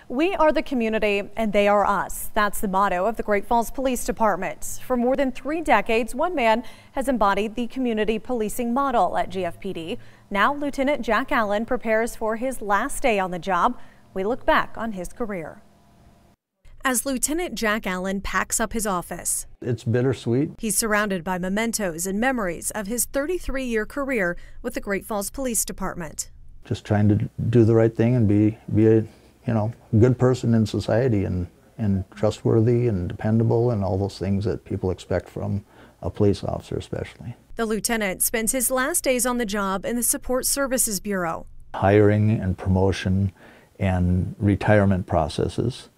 We are the community and they are us. That's the motto of the Great Falls Police Department. For more than 3 decades, one man has embodied the community policing model at GFPD. Now Lieutenant Jack Allen prepares for his last day on the job. We look back on his career. As Lieutenant Jack Allen packs up his office, it's bittersweet. He's surrounded by mementos and memories of his 33-year career with the Great Falls Police Department. Just trying to do the right thing and be a good person in society and trustworthy and dependable and all those things that people expect from a police officer especially. The lieutenant spends his last days on the job in the Support Services Bureau. Hiring and promotion and retirement processes.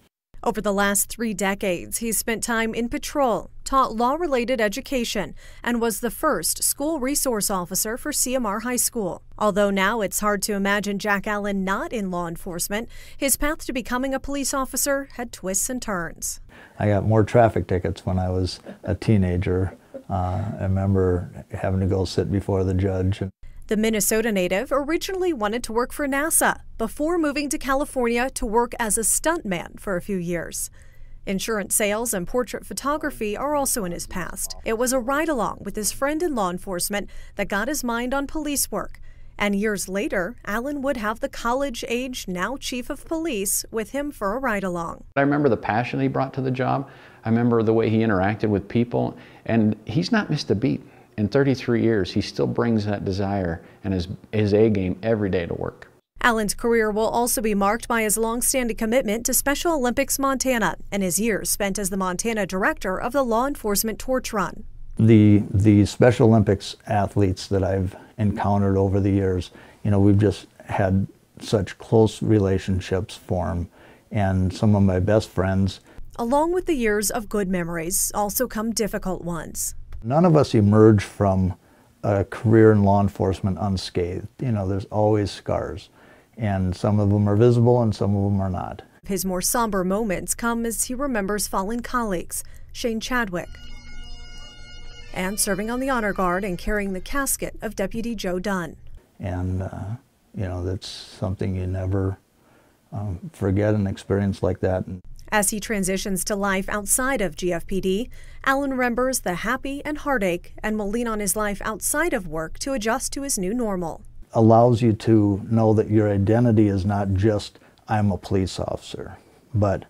Over the last 3 decades, he's spent time in patrol, taught law-related education, and was the first school resource officer for CMR High School. Although now it's hard to imagine Jack Allen not in law enforcement, his path to becoming a police officer had twists and turns. I got more traffic tickets when I was a teenager. I remember having to go sit before the judge. The Minnesota native originally wanted to work for NASA before moving to California to work as a stuntman for a few years. Insurance sales and portrait photography are also in his past. It was a ride-along with his friend in law enforcement that got his mind on police work. And years later, Allen would have the college-age, now chief of police, with him for a ride-along. I remember the passion he brought to the job. I remember the way he interacted with people, and he's not missed a beat. In 33 years, he still brings that desire and his A game every day to work. Allen's career will also be marked by his long-standing commitment to Special Olympics Montana and his years spent as the Montana director of the Law Enforcement Torch Run. The Special Olympics athletes that I've encountered over the years, we've just had such close relationships form, and some of my best friends. Along with the years of good memories also come difficult ones. None of us emerge from a career in law enforcement unscathed. There's always scars, and some of them are visible and some of them are not. His more somber moments come as he remembers fallen colleagues, Shane Chadwick, and serving on the honor guard and carrying the casket of Deputy Joe Dunn. And, that's something you never forget, an experience like that. As he transitions to life outside of GFPD, Allen remembers the happy and heartache and will lean on his life outside of work to adjust to his new normal. Allows you to know that your identity is not just, I'm a police officer, but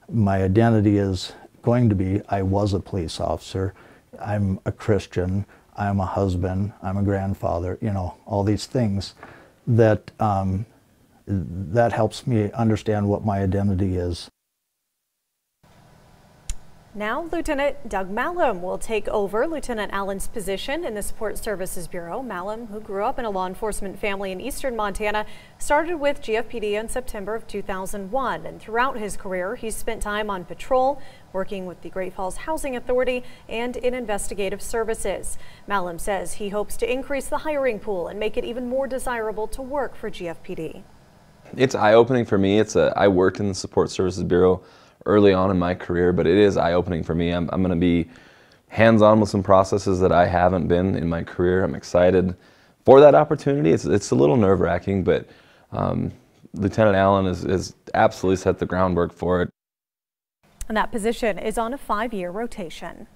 my identity is going to be, I was a police officer, I'm a Christian, I'm a husband, I'm a grandfather, all these things that, that helps me understand what my identity is. Now, Lieutenant Doug Malum will take over Lieutenant Allen's position in the Support Services Bureau. Malum, who grew up in a law enforcement family in eastern Montana, started with GFPD in September of 2001. And throughout his career, he's spent time on patrol, working with the Great Falls Housing Authority and in investigative services. Malum says he hopes to increase the hiring pool and make it even more desirable to work for GFPD. It's eye-opening for me. I worked in the Support Services Bureau early on in my career, but it is eye-opening for me. I'm going to be hands-on with some processes that I haven't been in my career. I'm excited for that opportunity. It's a little nerve-wracking, but Lieutenant Allen has absolutely set the groundwork for it. And that position is on a 5-year rotation.